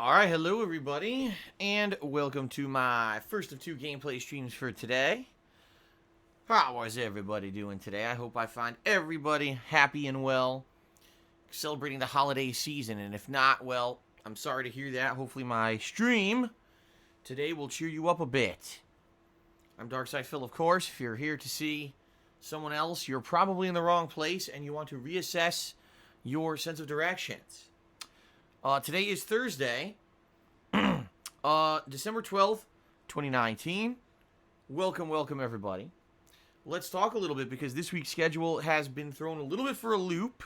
Alright, hello everybody, and welcome to my first of two gameplay streams for today. How is everybody doing today? I hope I find everybody happy and well, celebrating the holiday season, and if not, well, I'm sorry to hear that. Hopefully my stream today will cheer you up a bit. I'm Darkside Phil, of course. If you're here to see someone else, you're probably in the wrong place, and you want to reassess your sense of directions. Today is Thursday, December 12th, 2019. Welcome, everybody. Let's talk a little bit, because this week's schedule has been thrown a little bit for a loop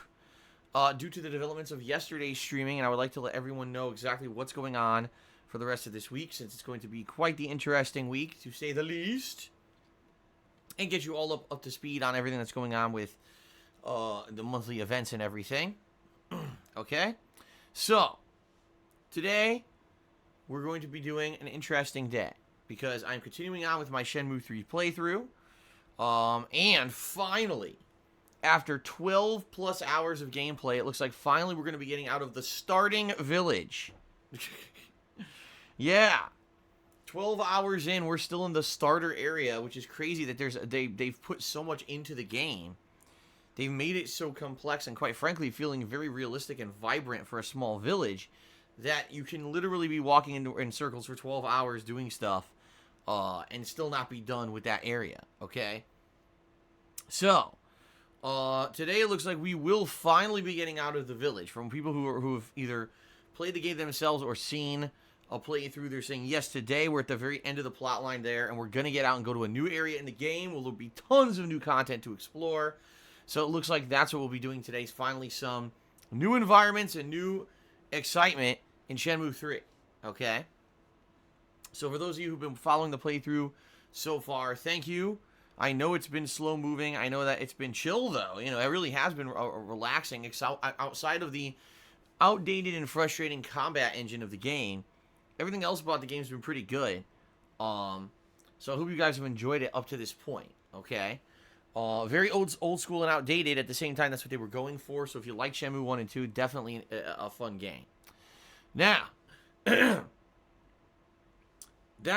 due to the developments of yesterday's streaming, and I would like to let everyone know exactly what's going on for the rest of this week, since it's going to be quite the interesting week, to say the least, and get you all up to speed on everything that's going on with the monthly events and everything. Okay? So, today, we're going to be doing an interesting day, because I'm continuing on with my Shenmue III playthrough, and finally, after 12 plus hours of gameplay, it looks like finally we're going to be getting out of the starting village. Yeah, 12 hours in, we're still in the starter area, which is crazy that they've put so much into the game. They've made it so complex and, quite frankly, feeling very realistic and vibrant for a small village, that you can literally be walking in circles for 12 hours doing stuff and still not be done with that area, okay? So, today it looks like we will finally be getting out of the village. From people who have either played the game themselves or seen a playthrough, they're saying, yes, today we're at the very end of the plot line there, and we're going to get out and go to a new area in the game where there'll be tons of new content to explore. So it looks like that's what we'll be doing today, is finally some new environments and new excitement in Shenmue 3, okay? So for those of you who've been following the playthrough so far, thank you. I know it's been slow moving. I know that it's been chill, though. You know, it really has been relaxing outside of the outdated and frustrating combat engine of the game. Everything else about the game's been pretty good. So I hope you guys have enjoyed it up to this point, okay? Very old school and outdated at the same time. That's what they were going for. So if you like Shenmue 1 and 2, definitely a fun game. Now, that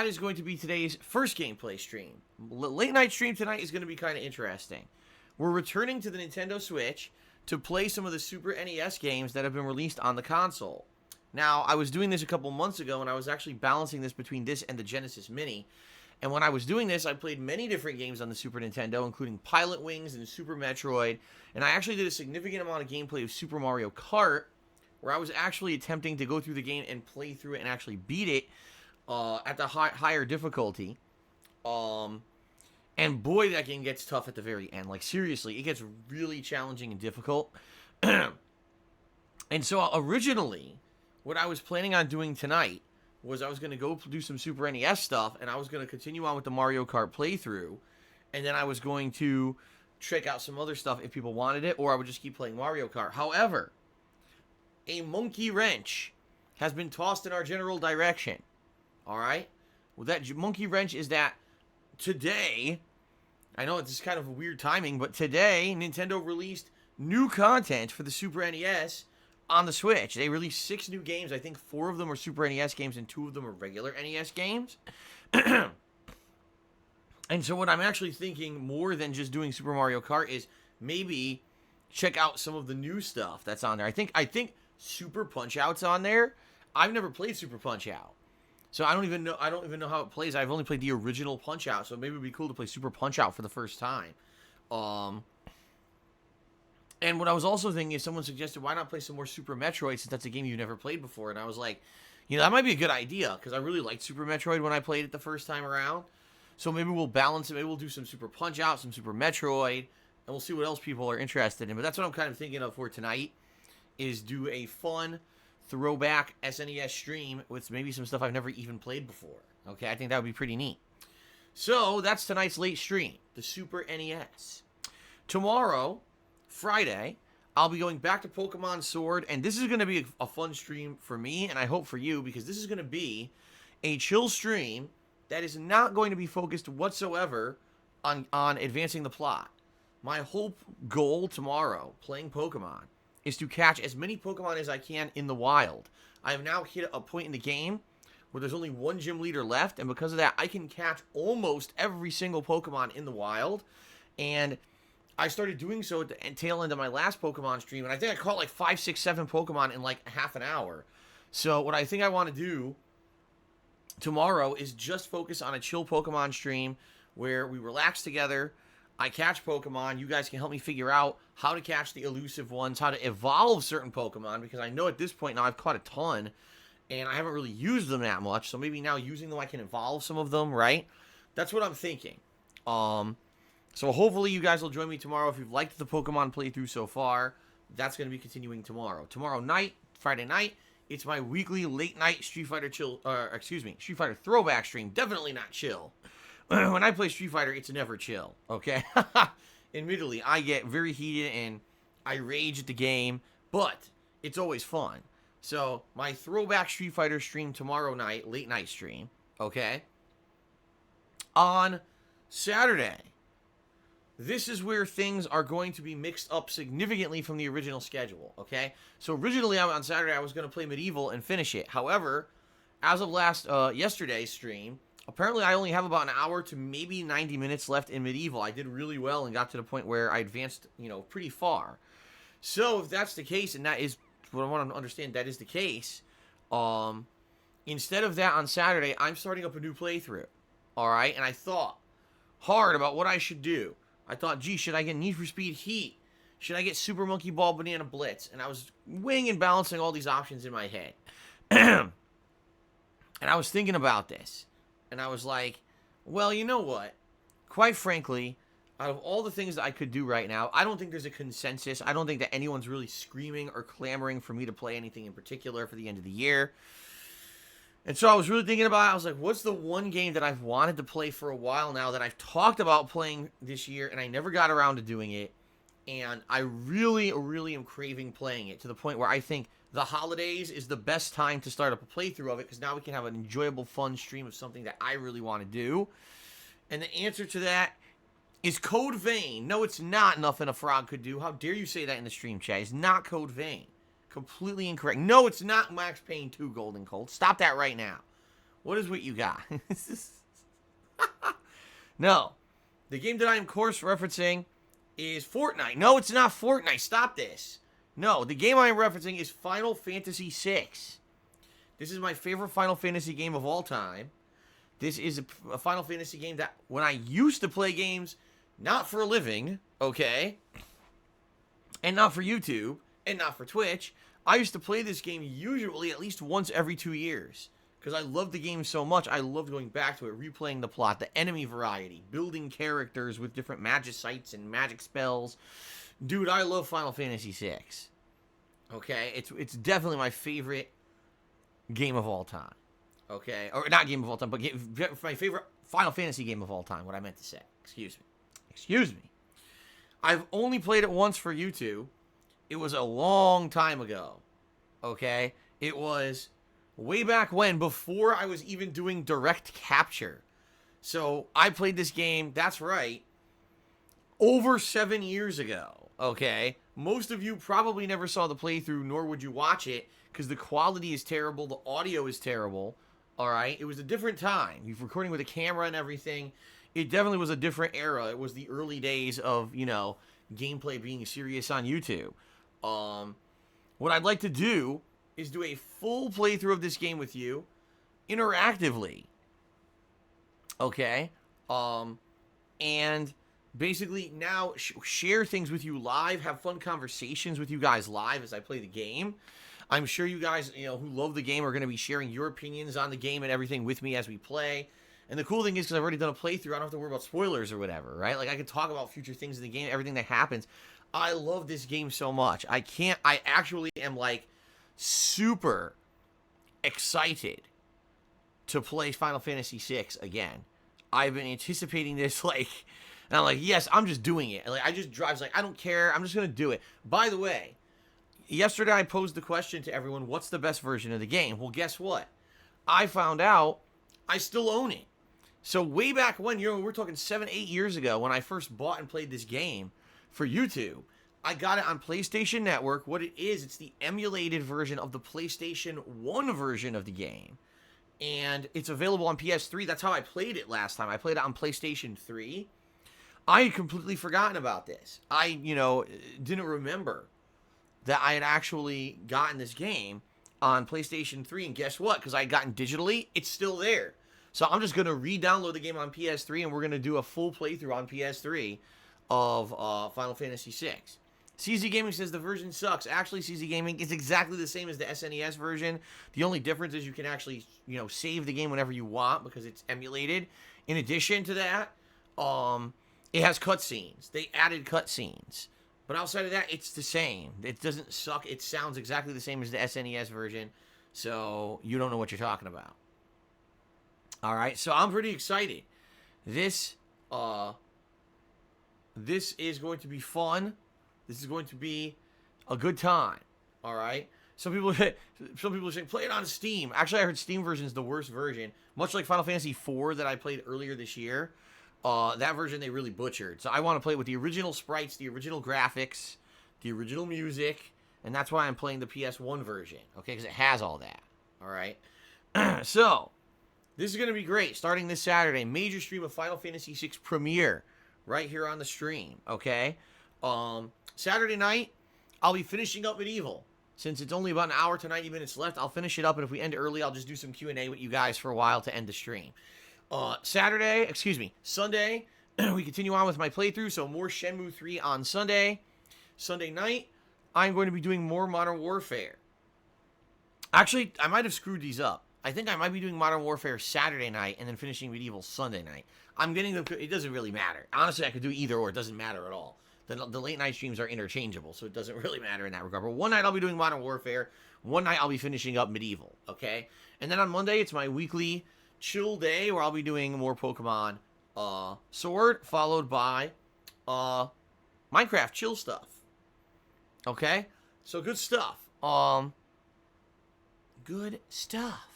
is going to be today's first gameplay stream. Late night stream tonight is going to be kind of interesting. We're returning to the Nintendo Switch to play some of the Super NES games that have been released on the console. Now, I was doing this a couple months ago, and I was actually balancing this between this and the Genesis Mini. And when I was doing this, I played many different games on the Super Nintendo, including Pilot Wings and Super Metroid. And I actually did a significant amount of gameplay of Super Mario Kart, where I was actually attempting to go through the game and play through it and actually beat it at the higher difficulty. And boy, that game gets tough at the very end. Like, seriously, it gets really challenging and difficult. And so originally, what I was planning on doing tonight was I was going to go do some Super NES stuff, and I was going to continue on with the Mario Kart playthrough, and then I was going to check out some other stuff if people wanted it, or I would just keep playing Mario Kart. However, a monkey wrench has been tossed in our general direction. Alright? Well, that monkey wrench is that today, I know it's kind of weird timing, but today, Nintendo released new content for the Super NES on the Switch. They released 6 new games. I think 4 of them are Super NES games and 2 of them are regular NES games. And so what I'm actually thinking, more than just doing Super Mario Kart, is maybe check out some of the new stuff that's on there. I think Super Punch-Out's on there. I've never played Super Punch-Out, so I don't even know how it plays. I've only played the original Punch-Out, so maybe it'd be cool to play Super Punch-Out for the first time. And what I was also thinking is, someone suggested, why not play some more Super Metroid, since that's a game you've never played before? And I was like, you know, that might be a good idea, because I really liked Super Metroid when I played it the first time around. So maybe we'll balance it. Maybe we'll do some Super Punch-Out, some Super Metroid, and we'll see what else people are interested in. But that's what I'm kind of thinking of for tonight, is do a fun throwback SNES stream with maybe some stuff I've never even played before. Okay, I think that would be pretty neat. So that's tonight's late stream, the Super NES. Tomorrow, Friday, I'll be going back to Pokemon Sword, and this is going to be a fun stream for me, and I hope for you, because this is going to be a chill stream that is not going to be focused whatsoever on advancing the plot. My whole goal tomorrow, playing Pokemon, is to catch as many Pokemon as I can in the wild. I have now hit a point in the game where there's only one gym leader left, and because of that, I can catch almost every single Pokemon in the wild. And I started doing so at the tail end of my last Pokemon stream, and I think I caught like 5, 6, 7 Pokemon in like half an hour. So what I think I want to do tomorrow is just focus on a chill Pokemon stream where we relax together. I catch Pokemon. You guys can help me figure out how to catch the elusive ones, how to evolve certain Pokemon, because I know at this point now I've caught a ton, and I haven't really used them that much. So maybe now using them, I can evolve some of them, right? That's what I'm thinking. So hopefully you guys will join me tomorrow. If you've liked the Pokemon playthrough so far, that's going to be continuing tomorrow. Tomorrow night, Friday night, it's my weekly late night Street Fighter Street Fighter throwback stream. Definitely not chill. When I play Street Fighter, it's never chill, okay? Admittedly, I get very heated and I rage at the game, but it's always fun. So, my throwback Street Fighter stream tomorrow night, late night stream, okay? On Saturday, this is where things are going to be mixed up significantly from the original schedule, okay? So originally on Saturday, I was going to play Medieval and finish it. However, as of yesterday's stream, apparently I only have about an hour to maybe 90 minutes left in Medieval. I did really well and got to the point where I advanced, pretty far. So if that's the case, and that is what I want to understand, that is the case, instead of that on Saturday, I'm starting up a new playthrough, all right? And I thought hard about what I should do. I thought, gee, should I get Need for Speed Heat? Should I get Super Monkey Ball Banana Blitz? And I was weighing and balancing all these options in my head. And I was thinking about this. And I was like, well, you know what? Quite frankly, out of all the things that I could do right now, I don't think there's a consensus. I don't think that anyone's really screaming or clamoring for me to play anything in particular for the end of the year. And so I was really thinking about it. I was like, what's the one game that I've wanted to play for a while now that I've talked about playing this year and I never got around to doing it? And I really, really am craving playing it to the point where I think the holidays is the best time to start up a playthrough of it, because now we can have an enjoyable, fun stream of something that I really want to do. And the answer to that is Code Vein. No, it's not Nothing a Frog Could Do. How dare you say that in the stream chat? It's not Code Vein. Completely incorrect. No, it's not Max Payne 2 Golden Cold. Stop that right now. What is what you got? No. The game that I am course referencing is Fortnite. No, it's not Fortnite. Stop this. No, the game I am referencing is Final Fantasy VI. This is my favorite Final Fantasy game of all time. This is a Final Fantasy game that when I used to play games, not for a living, okay, and not for YouTube, and not for Twitch, I used to play this game usually at least once every 2 years. Because I loved the game so much, I loved going back to it, replaying the plot, the enemy variety, building characters with different magicites and magic spells. Dude, I love Final Fantasy VI. Okay? It's definitely my favorite game of all time. Okay? Or not game of all time, but my favorite Final Fantasy game of all time, what I meant to say. Excuse me. I've only played it once for YouTube. It was a long time ago, okay? It was way back when, before I was even doing direct capture. So I played this game, that's right, over 7 years ago, okay? Most of you probably never saw the playthrough, nor would you watch it, because the quality is terrible, the audio is terrible, all right? It was a different time. You're recording with a camera and everything. It definitely was a different era. It was the early days of, gameplay being serious on YouTube. What I'd like to do is do a full playthrough of this game with you, interactively, okay? And basically now share things with you live, have fun conversations with you guys live as I play the game. I'm sure you guys, who love the game are going to be sharing your opinions on the game and everything with me as we play. And the cool thing is, because I've already done a playthrough, I don't have to worry about spoilers or whatever, right? Like, I can talk about future things in the game, everything that happens. I love this game so much. I actually am, super excited to play Final Fantasy VI again. I've been anticipating this, and I'm like, yes, I'm just doing it. I just drive, I don't care, I'm just going to do it. By the way, yesterday I posed the question to everyone, what's the best version of the game? Well, guess what? I found out I still own it. So way back when, we're talking 7-8 years ago when I first bought and played this game for YouTube, I got it on PlayStation Network. What it is, it's the emulated version of the PlayStation 1 version of the game. And it's available on PS3. That's how I played it last time. I played it on PlayStation 3. I had completely forgotten about this. I, didn't remember that I had actually gotten this game on PlayStation 3. And guess what? Because I had gotten digitally, it's still there. So I'm just going to re-download the game on PS3, and we're going to do a full playthrough on PS3 of Final Fantasy VI. CZ Gaming says the version sucks. Actually, CZ Gaming is exactly the same as the SNES version. The only difference is you can actually, save the game whenever you want because it's emulated. In addition to that, it has cutscenes. They added cutscenes. But outside of that, it's the same. It doesn't suck. It sounds exactly the same as the SNES version. So you don't know what you're talking about. All right, so I'm pretty excited. This is going to be fun. This is going to be a good time. All right. Some people are saying play it on Steam. Actually, I heard Steam version is the worst version. Much like Final Fantasy IV that I played earlier this year. That version they really butchered. So I want to play it with the original sprites, the original graphics, the original music, and that's why I'm playing the PS1 version. Okay, because it has all that. All right. So this is going to be great. Starting this Saturday, major stream of Final Fantasy VI Premiere right here on the stream. Okay. Saturday night, I'll be finishing up Medieval. Since it's only about an hour to 90 minutes left, I'll finish it up, and if we end early, I'll just do some Q&A with you guys for a while to end the stream. Sunday, we continue on with my playthrough, so more Shenmue 3 on Sunday. Sunday night, I'm going to be doing more Modern Warfare. Actually, I might have screwed these up. I think I might be doing Modern Warfare Saturday night and then finishing Medieval Sunday night. I'm getting them, it doesn't really matter. Honestly, I could do either or, it doesn't matter at all. The late night streams are interchangeable, so it doesn't really matter in that regard. But one night I'll be doing Modern Warfare. One night I'll be finishing up Medieval, okay? And then on Monday, it's my weekly chill day where I'll be doing more Pokemon Sword, followed by Minecraft chill stuff. Okay? So good stuff. Good stuff.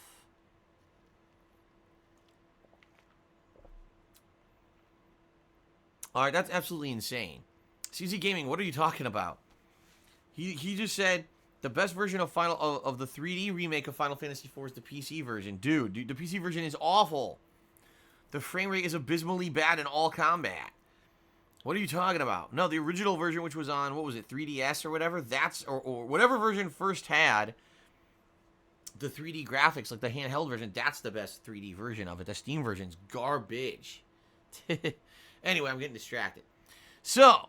Alright, that's absolutely insane. CZ Gaming, what are you talking about? He just said the best version of the 3D remake of Final Fantasy IV is the PC version. Dude, the PC version is awful. The frame rate is abysmally bad in all combat. What are you talking about? No, the original version, which was on, 3DS or whatever, or whatever version first had the 3D graphics, like the handheld version, that's the best 3D version of it. The Steam version's garbage. Anyway, I'm getting distracted. So,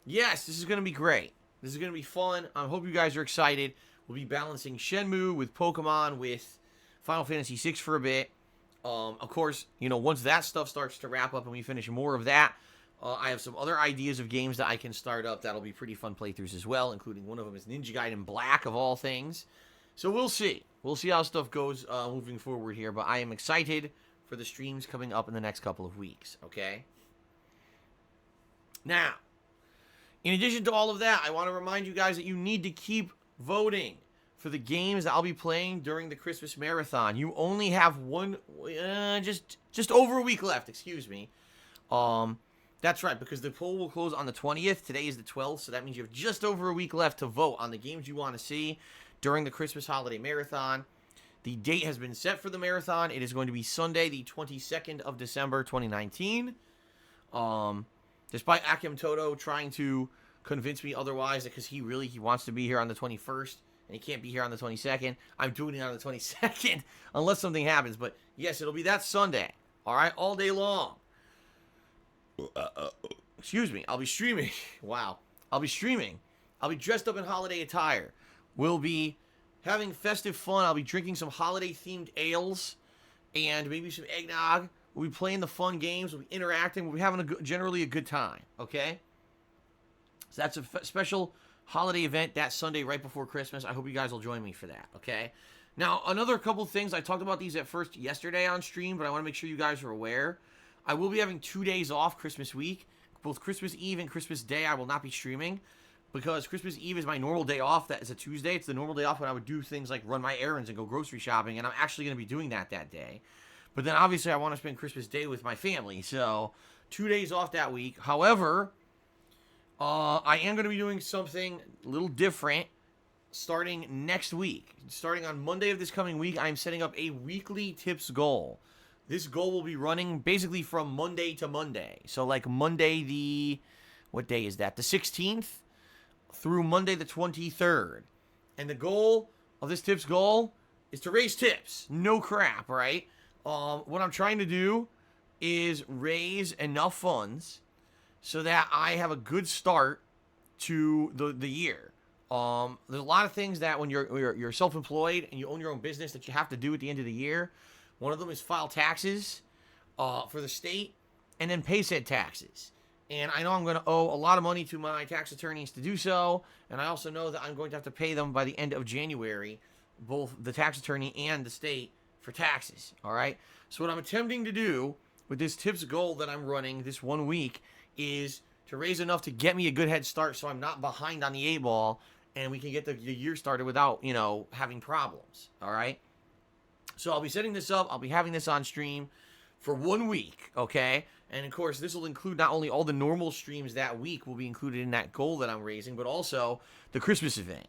yes, this is going to be great. This is going to be fun. I hope you guys are excited. We'll be balancing Shenmue with Pokemon with Final Fantasy VI for a bit. Of course, once that stuff starts to wrap up and we finish more of that, I have some other ideas of games that I can start up that'll be pretty fun playthroughs as well, including one of them is Ninja Gaiden Black, of all things. So we'll see. We'll see how stuff goes moving forward here, but I am excited for the streams coming up in the next couple of weeks, okay? Now, in addition to all of that, I want to remind you guys that you need to keep voting for the games that I'll be playing during the Christmas marathon. You only have just over a week left, excuse me. That's right, because the poll will close on the 20th. Today is the 12th, so that means you have just over a week left to vote on the games you want to see during the Christmas holiday marathon. The date has been set for the marathon. It is going to be Sunday, the 22nd of December, 2019. Despite Akim Toto trying to convince me otherwise, because he wants to be here on the 21st, and he can't be here on the 22nd, I'm doing it on the 22nd, unless something happens. But yes, it'll be that Sunday, all right, all day long. Excuse me, I'll be streaming. Wow. I'll be streaming. I'll be dressed up in holiday attire. We'll be having festive fun. I'll be drinking some holiday-themed ales and maybe some eggnog. We'll be playing the fun games. We'll be interacting. We'll be having generally a good time, okay? So that's a special holiday event that Sunday right before Christmas. I hope you guys will join me for that, okay? Now, another couple things. I talked about these at first yesterday on stream, but I want to make sure you guys are aware. I will be having 2 days off Christmas week. Both Christmas Eve and Christmas Day I will not be streaming because Christmas Eve is my normal day off. That is a Tuesday. It's the normal day off when I would do things like run my errands and go grocery shopping, and I'm actually going to be doing that day. But then obviously I want to spend Christmas Day with my family, so 2 days off that week. However, I am going to be doing something a little different starting next week. Starting on Monday of this coming week, I'm setting up a weekly tips goal. This goal will be running basically from Monday to Monday. So like Monday what day is that? The 16th through Monday the 23rd. And the goal of this tips goal is to raise tips. No crap, right? What I'm trying to do is raise enough funds so that I have a good start to the year. There's a lot of things that when you're self-employed and you own your own business that you have to do at the end of the year. One of them is file taxes for the state and then pay said taxes. And I know I'm going to owe a lot of money to my tax attorneys to do so. And I also know that I'm going to have to pay them by the end of January, both the tax attorney and the state, for taxes. All right. So what I'm attempting to do with this tips goal that I'm running this 1 week is to raise enough to get me a good head start so I'm not behind on the 8 ball and we can get the year started without, having problems. All right. So I'll be setting this up. I'll be having this on stream for 1 week. Okay. And of course, this will include not only all the normal streams that week will be included in that goal that I'm raising, but also the Christmas event.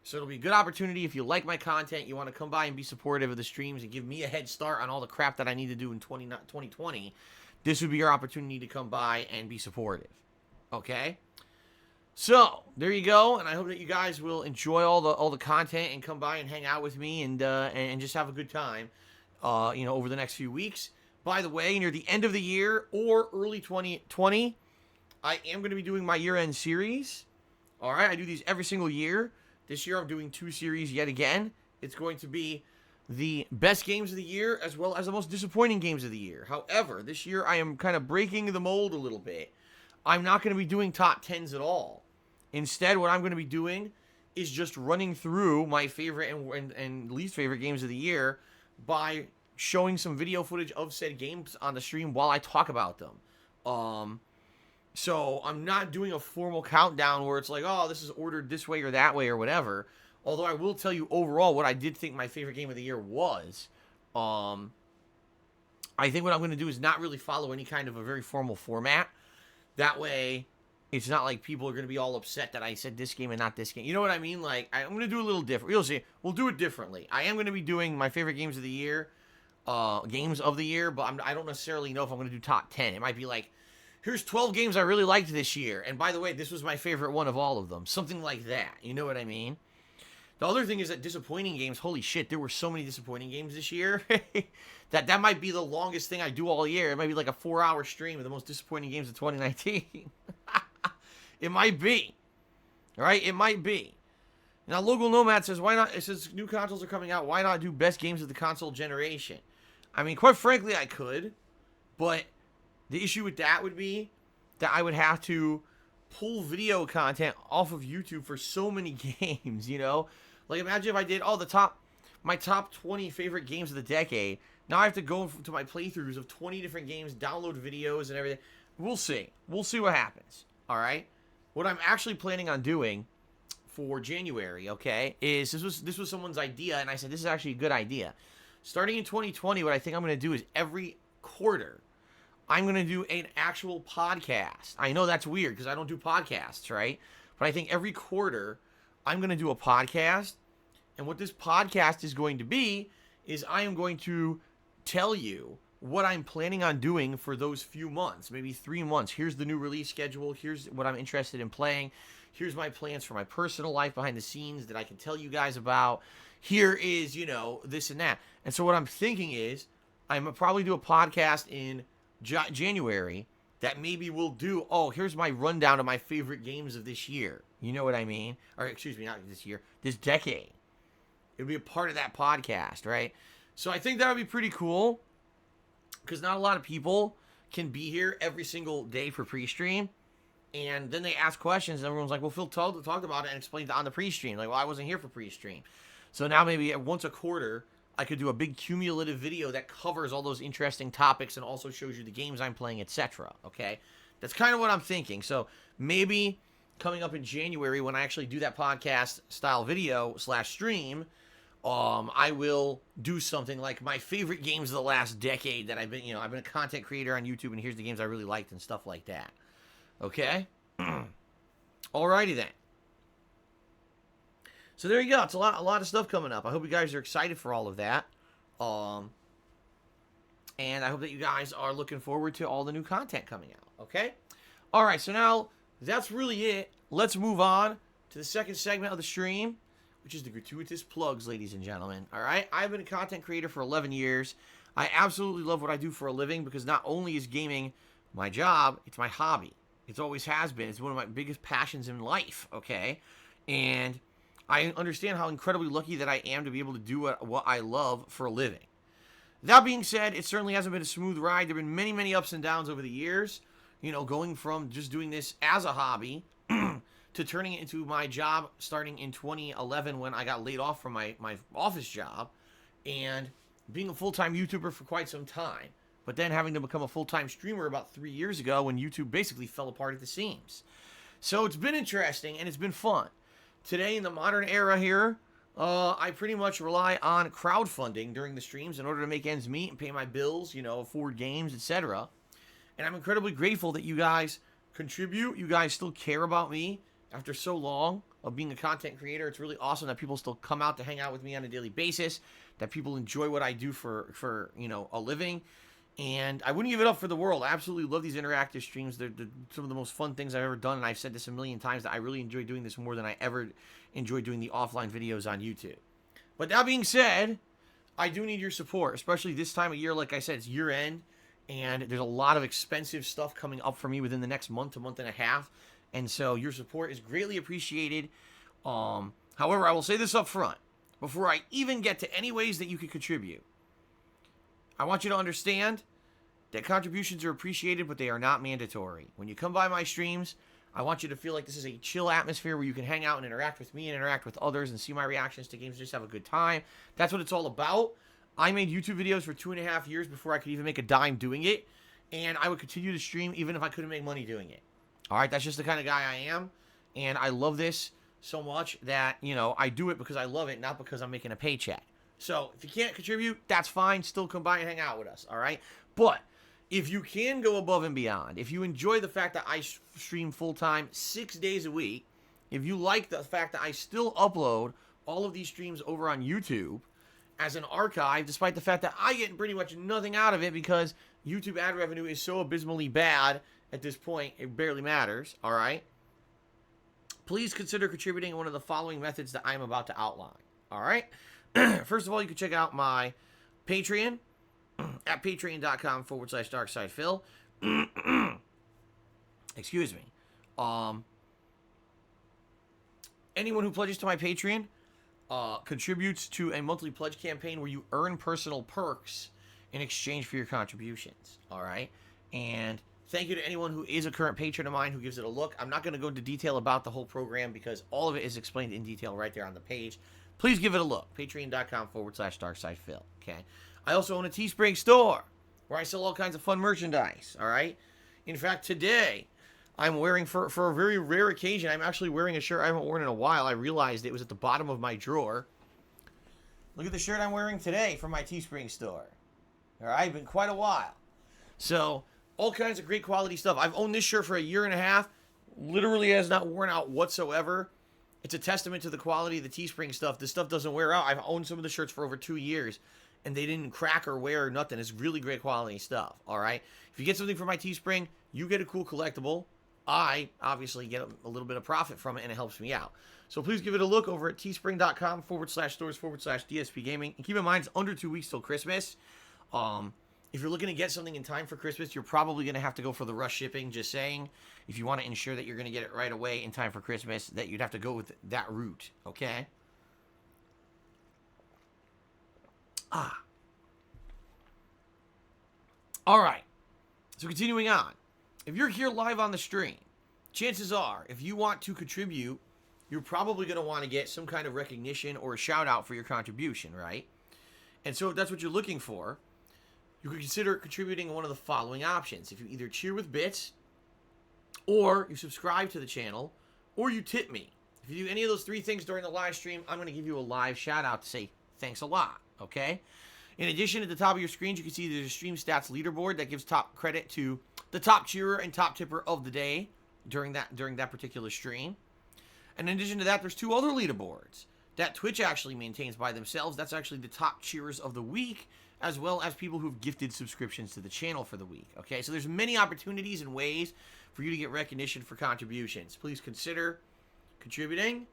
So it'll be a good opportunity if you like my content, you want to come by and be supportive of the streams and give me a head start on all the crap that I need to do in 2020. This would be your opportunity to come by and be supportive. Okay? So, there you go, and I hope that you guys will enjoy all the content and come by and hang out with me and just have a good time, over the next few weeks. By the way, near the end of the year or early 2020, I am going to be doing my year-end series. All right, I do these every single year. This year I'm doing 2 series yet again. It's going to be the best games of the year as well as the most disappointing games of the year. However, this year I am kind of breaking the mold a little bit. I'm not going to be doing top 10s at all. Instead, what I'm going to be doing is just running through my favorite and least favorite games of the year by showing some video footage of said games on the stream while I talk about them. So I'm not doing a formal countdown where it's like, oh, this is ordered this way or that way or whatever. Although I will tell you overall what I did think my favorite game of the year was. I think what I'm going to do is not really follow any kind of a very formal format. That way, it's not like people are going to be all upset that I said this game and not this game. You know what I mean? Like, I'm going to do a little different. You'll see. We'll do it differently. I am going to be doing my favorite games of the year, but I don't necessarily know if I'm going to do top 10. It might be like, here's 12 games I really liked this year. And by the way, this was my favorite one of all of them. Something like that. You know what I mean? The other thing is that disappointing games, holy shit, there were so many disappointing games this year. that might be the longest thing I do all year. It might be like a 4-hour stream of the most disappointing games of 2019. It might be. All right? It might be. Now, Local Nomad says, why not? It says new consoles are coming out. Why not do best games of the console generation? I mean, quite frankly, I could. But the issue with that would be that I would have to pull video content off of YouTube for so many games, Like, imagine if I did, my top 20 favorite games of the decade. Now I have to go to my playthroughs of 20 different games, download videos and everything. We'll see. We'll see what happens. All right? What I'm actually planning on doing for January, okay, is this was someone's idea, and I said, this is actually a good idea. Starting in 2020, what I think I'm going to do is every quarter, I'm going to do an actual podcast. I know that's weird because I don't do podcasts, right? But I think every quarter, I'm going to do a podcast. And what this podcast is going to be is I am going to tell you what I'm planning on doing for those few months, maybe 3 months. Here's the new release schedule. Here's what I'm interested in playing. Here's my plans for my personal life behind the scenes that I can tell you guys about. Here is, this and that. And so what I'm thinking is I'm going to probably do a podcast in January that maybe we'll do, here's my rundown of my favorite games of this year. You know what I mean? Or excuse me, not this year, this decade. It'll be a part of that podcast, right? So I think that would be pretty cool because not a lot of people can be here every single day for pre-stream. And then they ask questions and everyone's like, well, Phil talked about it and explained it on the pre-stream. Like, well, I wasn't here for pre-stream. So now maybe once a quarter, I could do a big cumulative video that covers all those interesting topics and also shows you the games I'm playing, etc. Okay? That's kind of what I'm thinking. So maybe coming up in January when I actually do that podcast style video / stream, I will do something like my favorite games of the last decade that I've been a content creator on YouTube and here's the games I really liked and stuff like that. Okay? Alrighty then. So there you go. It's a lot of stuff coming up. I hope you guys are excited for all of that. And I hope that you guys are looking forward to all the new content coming out. Okay? Alright, so now that's really it. Let's move on to the second segment of the stream, which is the gratuitous plugs, ladies and gentlemen. Alright? I've been a content creator for 11 years. I absolutely love what I do for a living because not only is gaming my job, it's my hobby. It always has been. It's one of my biggest passions in life, okay? And I understand how incredibly lucky that I am to be able to do what I love for a living. That being said, it certainly hasn't been a smooth ride. There have been many, many ups and downs over the years. You know, going from just doing this as a hobby to turning it into my job starting in 2011 when I got laid off from my office job and being a full-time YouTuber for quite some time. But then having to become a full-time streamer about 3 years ago when YouTube basically fell apart at the seams. So it's been interesting and it's been fun. Today in the modern era here, I pretty much rely on crowdfunding during the streams in order to make ends meet and pay my bills, you know, afford games, etc. And I'm incredibly grateful that you guys contribute. You guys still care about me after so long of being a content creator. It's really awesome that people still come out to hang out with me on a daily basis, that people enjoy what I do for you know, a living. And I wouldn't give it up for the world. I absolutely love these interactive streams. They're some of the most fun things I've ever done. And I've said this a million times that I really enjoy doing this more than I ever enjoyed doing the offline videos on YouTube. But that being said, I do need your support, especially this time of year. Like I said, it's year end. And there's a lot of expensive stuff coming up for me within the next month to month and a half. And so your support is greatly appreciated. However, I will say this up front. Before I even get to any ways that you can contribute, I want you to understand that contributions are appreciated, but they are not mandatory. When you come by my streams, I want you to feel like this is a chill atmosphere where you can hang out and interact with me and interact with others and see my reactions to games, just have a good time. That's what it's all about. I made YouTube videos for 2.5 years before I could even make a dime doing it, and I would continue to stream even if I couldn't make money doing it. All right, that's just the kind of guy I am, and I love this so much that, you know, I do it because I love it, not because I'm making a paycheck. So, if you can't contribute, that's fine. Still come by and hang out with us, all right? But if you can go above and beyond, if you enjoy the fact that I stream full-time 6 days a week, if you like the fact that I still upload all of these streams over on YouTube as an archive, despite the fact that I get pretty much nothing out of it because YouTube ad revenue is so abysmally bad at this point, it barely matters, all right? Please consider contributing in one of the following methods that I'm about to outline, all right? First of all, you can check out my Patreon at patreon.com/darksidephil. Excuse me. Anyone who pledges to my Patreon contributes to a monthly pledge campaign where you earn personal perks in exchange for your contributions. All right? And thank you to anyone who is a current patron of mine who gives it a look. I'm not going to go into detail about the whole program because all of it is explained in detail right there on the page. Please give it a look. Patreon.com/darksidephil. Okay. I also own a Teespring store where I sell all kinds of fun merchandise. All right. In fact, today I'm wearing, for a very rare occasion, I'm actually wearing a shirt I haven't worn in a while. I realized it was at the bottom of my drawer. Look at the shirt I'm wearing today from my Teespring store. All right. Been quite a while. So all kinds of great quality stuff. I've owned this shirt for 1.5 years. Literally has not worn out whatsoever. It's a testament to the quality of the Teespring stuff. This stuff doesn't wear out. I've owned some of the shirts for over 2 years, and they didn't crack or wear or nothing. It's really great quality stuff, all right? If you get something from my Teespring, you get a cool collectible. I, obviously, get a little bit of profit from it, and it helps me out. So please give it a look over at teespring.com/stores/DSPGaming. And keep in mind, it's under 2 weeks till Christmas. If you're looking to get something in time for Christmas, you're probably going to have to go for the rush shipping, just saying. If you want to ensure that you're going to get it right away in time for Christmas, that you'd have to go with that route, okay? All right. So continuing on. If you're here live on the stream, chances are, if you want to contribute, you're probably going to want to get some kind of recognition or a shout out for your contribution, right? And so if that's what you're looking for, you could consider contributing in one of the following options. If you either cheer with bits, or you subscribe to the channel, or you tip me. If you do any of those 3 things during the live stream, I'm going to give you a live shout out to say thanks a lot, okay? In addition, at the top of your screen, you can see there's a stream stats leaderboard that gives credit to the top cheerer and top tipper of the day during that particular stream. And in addition to that, there's 2 other leaderboards that Twitch actually maintains by themselves. That's actually the top cheerers of the week, as well as people who've gifted subscriptions to the channel for the week. Okay, so there's many opportunities and ways for you to get recognition for contributions. Please consider contributing.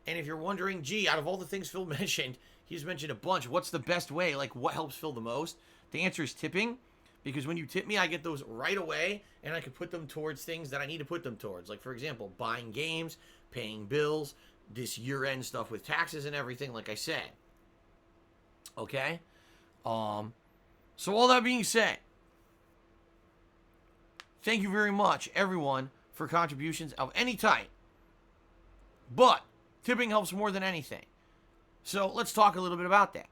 And if you're wondering, gee, out of all the things Phil mentioned, he's mentioned a bunch. What's the best way? Like, what helps Phil the most? The answer is tipping. Because when you tip me, I get those right away, and I can put them towards things that I need to put them towards. Like, for example, buying games, paying bills, this year-end stuff with taxes and everything, like I said. Okay? So all that being said, thank you very much, everyone, for contributions of any type. But tipping helps more than anything. So let's talk a little bit about that.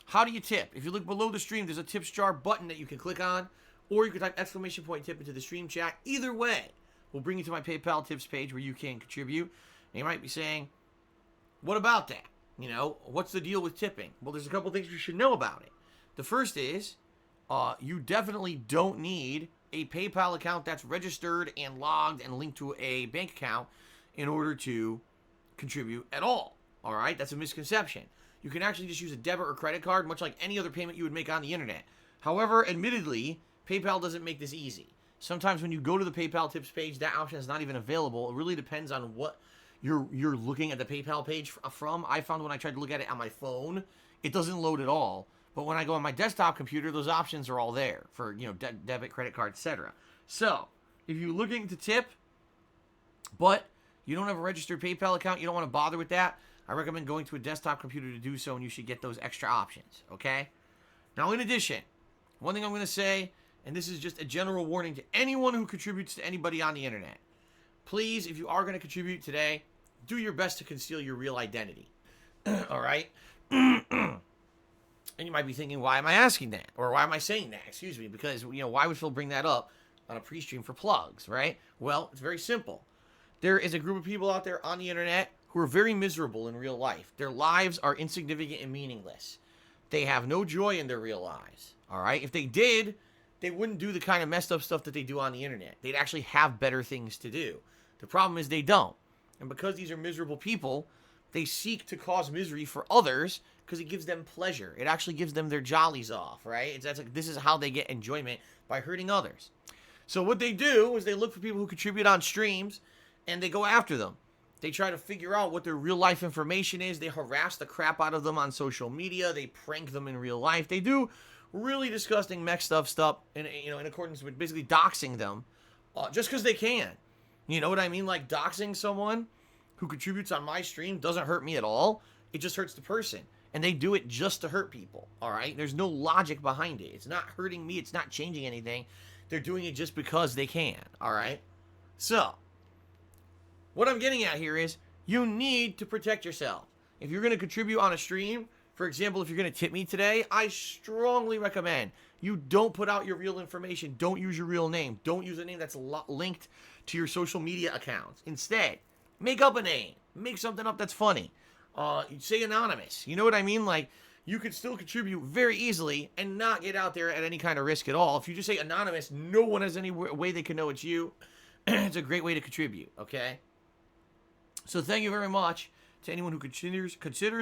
How do you tip? If you look below the stream, there's a tips jar button that you can click on, or you can type exclamation point tip into the stream chat. Either way will bring you to my PayPal tips page where you can contribute. And you might be saying, what about that? You know, what's the deal with tipping? Well, there's a couple things you should know about it. The first is, you definitely don't need a PayPal account that's registered and logged and linked to a bank account in order to contribute at all. All right? That's a misconception. You can actually just use a debit or credit card, much like any other payment you would make on the internet. However, admittedly, PayPal doesn't make this easy. Sometimes when you go to the PayPal tips page, that option is not even available. It really depends on what you're looking at the PayPal page from. I found when I tried to look at it on my phone, it doesn't load at all. But when I go on my desktop computer, those options are all there for, you know, debit, credit card, etc. So, if you're looking to tip, but you don't have a registered PayPal account, you don't want to bother with that, I recommend going to a desktop computer to do so, and you should get those extra options, okay? Now, in addition, one thing I'm going to say, and this is just a general warning to anyone who contributes to anybody on the internet. Please, if you are going to contribute today, do your best to conceal your real identity, all right? And you might be thinking, why am I asking that? Or why am I saying that? Excuse me, because, you know, why would Phil bring that up on a pre-stream for plugs, right? Well, it's very simple. There is a group of people out there on the internet who are very miserable in real life. Their lives are insignificant and meaningless. They have no joy in their real lives, all right? If they did, they wouldn't do the kind of messed up stuff that they do on the internet. They'd actually have better things to do. The problem is they don't. And because these are miserable people, they seek to cause misery for others because it gives them pleasure. It actually gives them their jollies off, right? This is how they get enjoyment, by hurting others. So what they do is they look for people who contribute on streams, and they go after them. They try to figure out what their real life information is. They harass the crap out of them on social media. They prank them in real life. They do really disgusting messed up stuff in accordance with basically doxing them just because they can. You know what I mean? Like, doxing someone who contributes on my stream doesn't hurt me at all. It just hurts the person. And they do it just to hurt people, all right? There's no logic behind it. It's not hurting me. It's not changing anything. They're doing it just because they can, all right? So, what I'm getting at here is you need to protect yourself. If you're going to contribute on a stream, for example, if you're going to tip me today, I strongly recommend you don't put out your real information. Don't use your real name. Don't use a name that's linked to your social media accounts. Instead, make up a name. Make something up that's funny. Say anonymous. You know what I mean? Like, you could still contribute very easily and not get out there at any kind of risk at all. If you just say anonymous, no one has any way they can know it's you. It's a great way to contribute, okay? So thank you very much to anyone who considers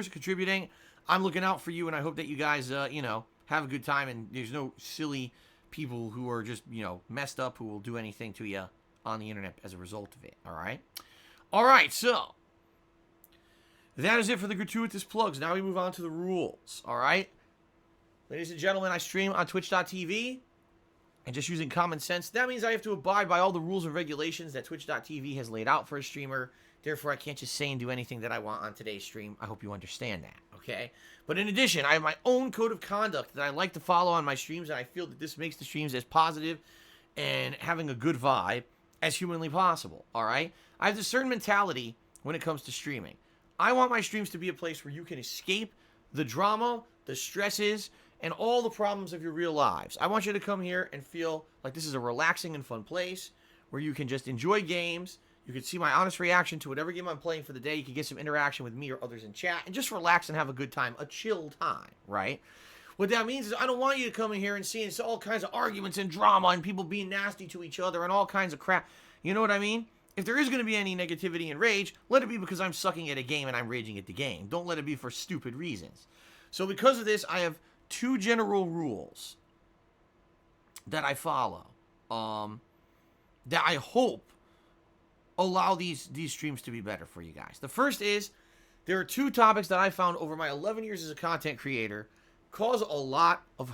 contributing. I'm looking out for you, and I hope that you guys, have a good time, and there's no silly people who are just, messed up who will do anything to you on the internet as a result of it, all right? All right, so that is it for the gratuitous plugs. Now we move on to the rules, all right? Ladies and gentlemen, I stream on twitch.tv, and just using common sense, that means I have to abide by all the rules and regulations that twitch.tv has laid out for a streamer. Therefore, I can't just say and do anything that I want on today's stream. I hope you understand that, okay? But in addition, I have my own code of conduct that I like to follow on my streams, and I feel that this makes the streams as positive and having a good vibe as humanly possible, all right? I have a certain mentality when it comes to streaming. I want my streams to be a place where you can escape the drama, the stresses, and all the problems of your real lives. I want you to come here and feel like this is a relaxing and fun place where you can just enjoy games. You can see my honest reaction to whatever game I'm playing for the day. You can get some interaction with me or others in chat and just relax and have a good time, a chill time, right? What that means is I don't want you to come in here and see all kinds of arguments and drama and people being nasty to each other and all kinds of crap. You know what I mean? if there is going to be any negativity and rage, let it be because I'm sucking at a game and I'm raging at the game. Don't let it be for stupid reasons. So because of this, I have 2 general rules that I follow, that I hope allow these streams to be better for you guys. The first is, there are 2 topics that I found over my 11 years as a content creator cause a lot of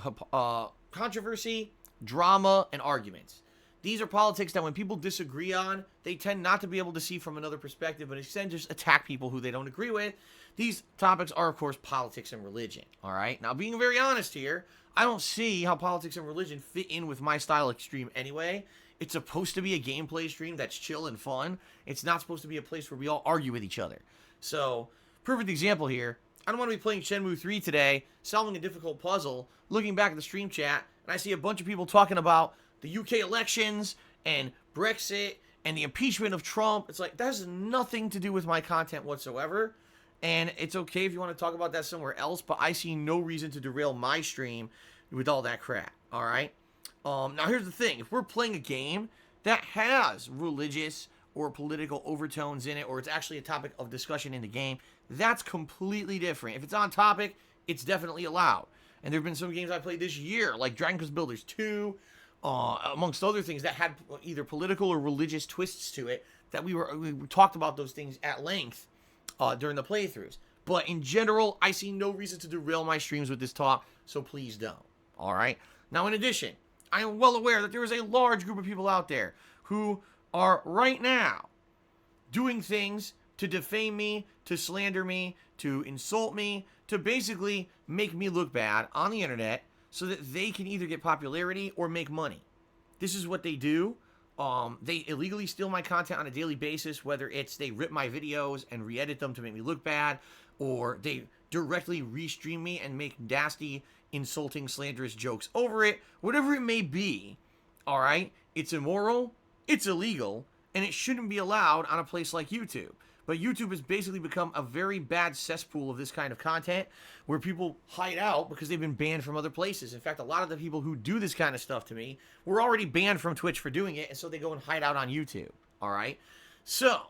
controversy, drama, and arguments. These are politics that when people disagree on, they tend not to be able to see from another perspective, but instead just attack people who they don't agree with. These topics are, of course, politics and religion, all right? Now, being very honest here, I don't see how politics and religion fit in with my style of stream anyway. It's supposed to be a gameplay stream that's chill and fun. It's not supposed to be a place where we all argue with each other. So, perfect example here. I don't want to be playing Shenmue 3 today, solving a difficult puzzle, looking back at the stream chat, and I see a bunch of people talking about the UK elections and Brexit and the impeachment of Trump. It's like, that has nothing to do with my content whatsoever. And it's okay if you want to talk about that somewhere else, but I see no reason to derail my stream with all that crap, all right? Now, here's the thing. If we're playing a game that has religious or political overtones in it, or it's actually a topic of discussion in the game, that's completely different. If it's on topic, it's definitely allowed. And there have been some games I played this year, like Dragon Quest Builders 2, amongst other things that had either political or religious twists to it, that we talked about those things at length during the playthroughs. But in general, I see no reason to derail my streams with this talk, so please don't. All right? Now, in addition, I am well aware that there is a large group of people out there who are right now doing things to defame me, to slander me, to insult me, to basically make me look bad on the internet so that they can either get popularity or make money. This is what they do. They illegally steal my content on a daily basis, whether it's they rip my videos and re-edit them to make me look bad, or they directly restream me and make nasty, insulting, slanderous jokes over it. Whatever it may be, all right? It's immoral, it's illegal, and it shouldn't be allowed on a place like YouTube. But YouTube has basically become a very bad cesspool of this kind of content where people hide out because they've been banned from other places. In fact, a lot of the people who do this kind of stuff to me were already banned from Twitch for doing it, and so they go and hide out on YouTube, all right? So,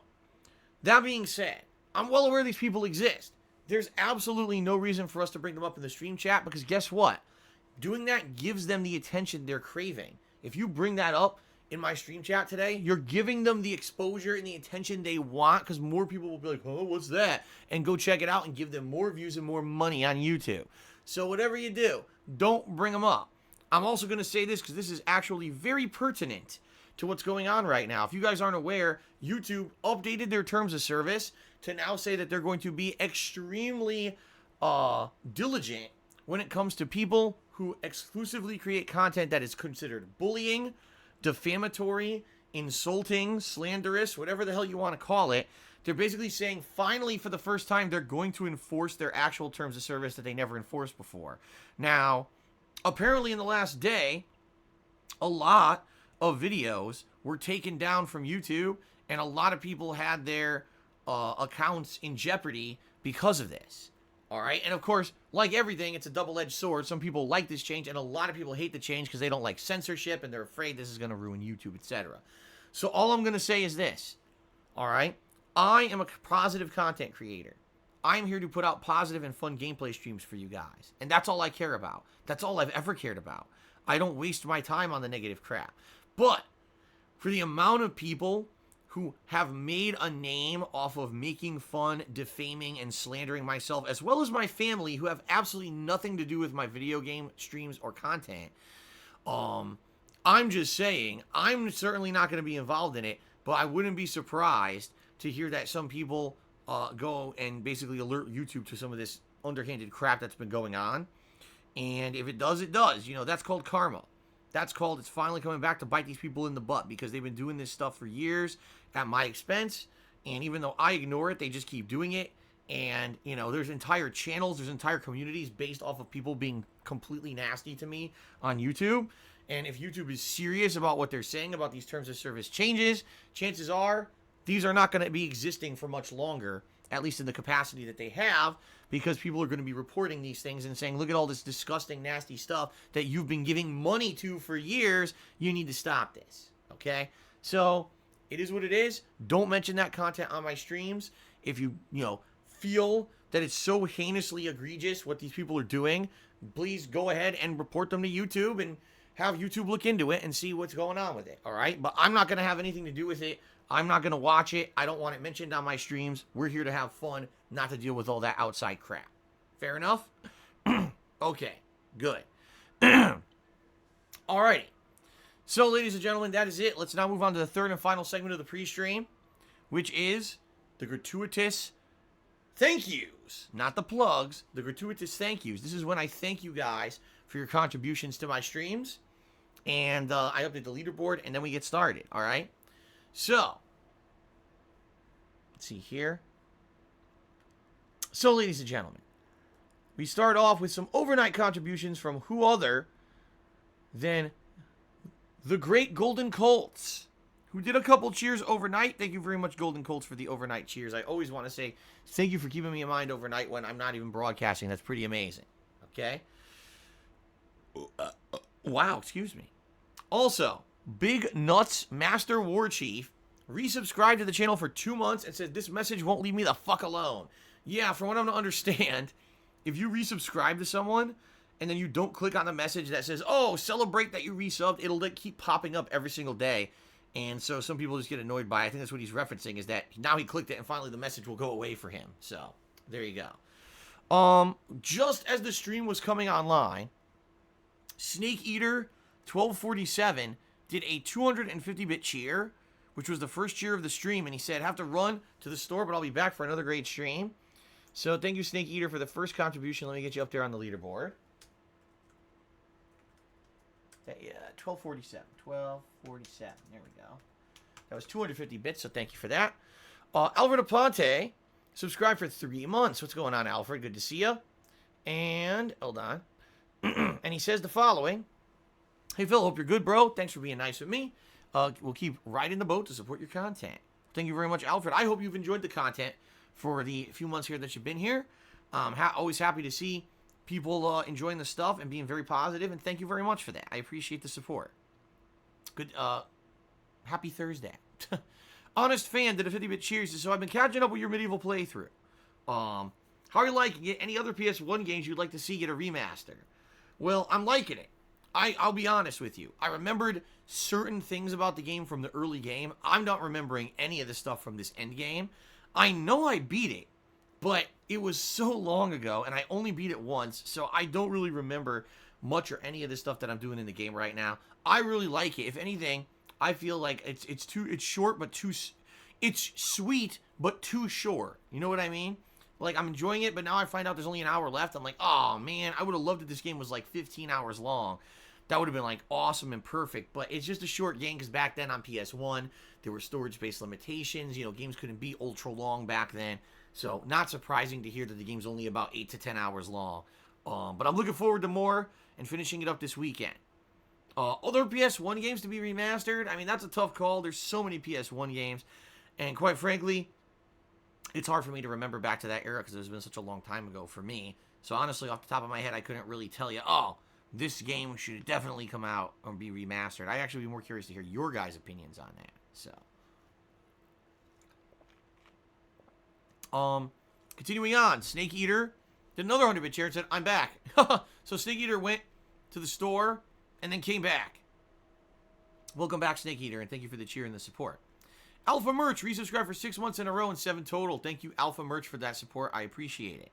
that being said, I'm well aware these people exist. There's absolutely no reason for us to bring them up in the stream chat because guess what? Doing that gives them the attention they're craving. If you bring that up in my stream chat today, you're giving them the exposure and the attention they want because more people will be like, oh, what's that? And go check it out and give them more views and more money on YouTube. So whatever you do, don't bring them up. I'm also going to say this because this is actually very pertinent to what's going on right now. If you guys aren't aware, YouTube updated their terms of service to now say that they're going to be extremely diligent when it comes to people who exclusively create content that is considered bullying, defamatory, insulting, slanderous, whatever the hell you want to call it. They're basically saying finally for the first time they're going to enforce their actual terms of service that they never enforced before. Now, apparently in the last day, a lot of videos were taken down from YouTube and a lot of people had their accounts in jeopardy because of this. All right. And of course, like everything, it's a double-edged sword. Some people like this change and a lot of people hate the change because they don't like censorship and they're afraid this is going to ruin YouTube, etc. So all I'm going to say is this. All right. I am a positive content creator. I'm here to put out positive and fun gameplay streams for you guys. And that's all I care about. That's all I've ever cared about. I don't waste my time on the negative crap. But for the amount of people who have made a name off of making fun, defaming, and slandering myself, as well as my family, who have absolutely nothing to do with my video game streams or content, I'm just saying, I'm certainly not going to be involved in it, but I wouldn't be surprised to hear that some people go and basically alert YouTube to some of this underhanded crap that's been going on. And if it does, it does. You know, that's called karma. That's called it's finally coming back to bite these people in the butt because they've been doing this stuff for years at my expense. And even though I ignore it, they just keep doing it. And, you know, there's entire channels, there's entire communities based off of people being completely nasty to me on YouTube. And if YouTube is serious about what they're saying about these terms of service changes, chances are these are not going to be existing for much longer, at least in the capacity that they have, because people are going to be reporting these things and saying, look at all this disgusting, nasty stuff that you've been giving money to for years. You need to stop this, okay? So It is what it is. Don't mention that content on my streams. If you feel that it's so heinously egregious what these people are doing, please go ahead and report them to YouTube and have YouTube look into it and see what's going on with it, all right? But I'm not going to have anything to do with it. I'm not going to watch it. I don't want it mentioned on my streams. We're here to have fun, not to deal with all that outside crap. Fair enough? Okay, good. Alrighty. So, ladies and gentlemen, that is it. Let's now move on to the third and final segment of the pre-stream, which is the gratuitous thank yous. Not the plugs, the gratuitous thank yous. This is when I thank you guys for your contributions to my streams. And I update the leaderboard, and then we get started, alright? So, let's see here. So, ladies and gentlemen, we start off with some overnight contributions from who other than the great Golden Colts, who did a couple cheers overnight. Thank you very much, Golden Colts, for the overnight cheers. I always want to say thank you for keeping me in mind overnight when I'm not even broadcasting. That's pretty amazing. Okay? Wow, excuse me. Also, Big Nuts Master War Chief resubscribed to the channel for 2 months and said, this message won't leave me the fuck alone. Yeah, from what I'm to understand, if you resubscribe to someone and then you don't click on the message that says, oh, celebrate that you resubbed, it'll keep popping up every single day. And so some people just get annoyed by it. I think that's what he's referencing, is that now he clicked it and finally the message will go away for him. So, there you go. Just as the stream was coming online, Snake Eater 1247 did a 250-bit cheer, which was the first cheer of the stream, and he said, have to run to the store, but I'll be back for another great stream. So thank you, Snake Eater, for the first contribution. Let me get you up there on the leaderboard. Yeah, 1247. 1247. There we go. That was 250 bits, so thank you for that. Alfred Aponte subscribed for 3 months. What's going on, Alfred? Good to see you. And, hold on. And he says the following. Hey, Phil, hope you're good, bro. Thanks for being nice with me. We'll keep riding the boat to support your content. Thank you very much, Alfred. I hope you've enjoyed the content for the few months here that you've been here. Always happy to see people enjoying the stuff and being very positive, and thank you very much for that. I appreciate the support. Good, happy Thursday. Honest Fan did a 50-bit cheers. So I've been catching up with your medieval playthrough. How are you liking it? Any other PS1 games you'd like to see get a remaster? Well, I'm liking it. I'll be honest with you. I remembered certain things about the game from the early game. I'm not remembering any of the stuff from this end game. I know I beat it, but it was so long ago, and I only beat it once, so I don't really remember much or any of the stuff that I'm doing in the game right now. I really like it. If anything, I feel like it's short, but it's sweet, but too short. You know what I mean? Like, I'm enjoying it, but now I find out there's only an hour left. I'm like, oh, man, I would have loved if this game was like 15 hours long. That would have been like awesome and perfect, but it's just a short game because back then on PS1, there were storage-based limitations. Games couldn't be ultra long back then. So, not surprising to hear that the game's only about 8 to 10 hours long. But I'm looking forward to more and finishing it up this weekend. Other PS1 games to be remastered? I mean, that's a tough call. There's so many PS1 games. And quite frankly, it's hard for me to remember back to that era because it's been such a long time ago for me. So, honestly, off the top of my head, I couldn't really tell you, oh, this game should definitely come out or be remastered. I'd actually be more curious to hear your guys' opinions on that. So, continuing on, Snake Eater did another 100-bit chair and said, I'm back. So Snake Eater went to the store and then came back. Welcome back, Snake Eater, and thank you for the cheer and the support. Alpha Merch resubscribed for 6 months in a row and 7 total. Thank you, Alpha Merch, for that support. I appreciate it.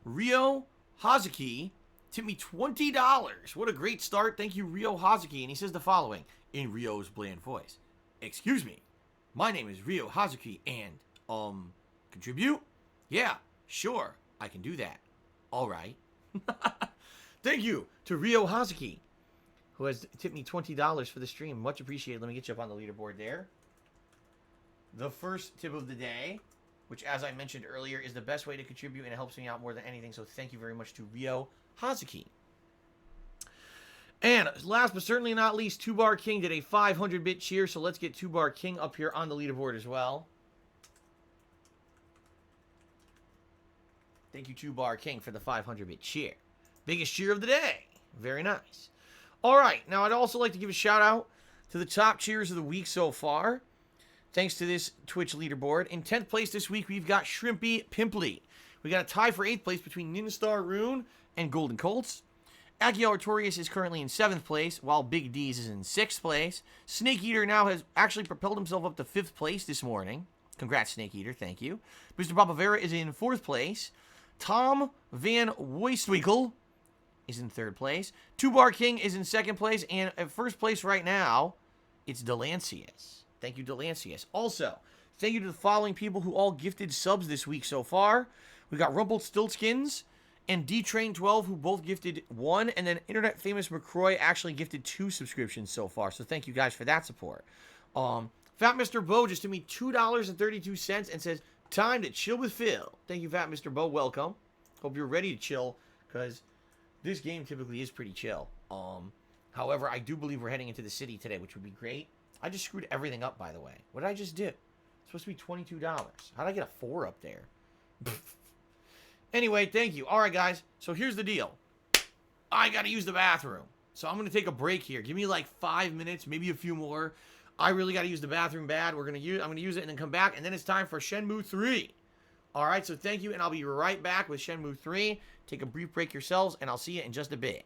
Rio Hazuki tipped me $20. What a great start. Thank you, Rio Hazuki. And he says the following in Rio's bland voice. Excuse me. My name is Rio Hazuki and, contribute? Yeah, sure. I can do that. All right. Thank you to Rio Hazuki, who has tipped me $20 for the stream. Much appreciated. Let me get you up on the leaderboard there. The first tip of the day, which, as I mentioned earlier, is the best way to contribute, and it helps me out more than anything. So thank you very much to Rio Hazuki. And last but certainly not least, 2-Bar King did a 500-bit cheer. So let's get 2-Bar King up here on the leaderboard as well. Thank you, 2-Bar King, for the 500-bit cheer. Biggest cheer of the day. Very nice. All right. Now, I'd also like to give a shout-out to the top cheers of the week so far, thanks to this Twitch leaderboard. In 10th place this week, we've got Shrimpy Pimply. We got a tie for 8th place between Ninstar Rune and Golden Colts. Akiel Artorius is currently in 7th place, while Big D's is in 6th place. Snake Eater now has actually propelled himself up to 5th place this morning. Congrats, Snake Eater. Thank you. Mr. Papavera is in 4th place. Tom Van Weistwinkel is in 3rd place. Two Bar King is in 2nd place. And at 1st place right now, it's Delancius. Thank you, Delancius. Also, thank you to the following people who all gifted subs this week so far. We got Rumpelstiltskins and D-Train12, who both gifted 1. And then Internet Famous McCroy actually gifted 2 subscriptions so far. So thank you guys for that support. Fat Mr. Bo just gave me $2.32 and says, time to chill with Phil. Thank you, Fat Mr. Bo. Welcome. Hope you're ready to chill, because this game typically is pretty chill. However, I do believe we're heading into the city today, which would be great. I just screwed everything up, by the way. What did I just do? It's supposed to be $22. How did I get a 4 up there? Anyway, thank you. All right, guys. So here's the deal. I got to use the bathroom. So I'm going to take a break here. Give me like 5 minutes, maybe a few more. I really got to use the bathroom bad. I'm going to use it and then come back. And then it's time for Shenmue 3. All right, so thank you. And I'll be right back with Shenmue 3. Take a brief break yourselves, and I'll see you in just a bit.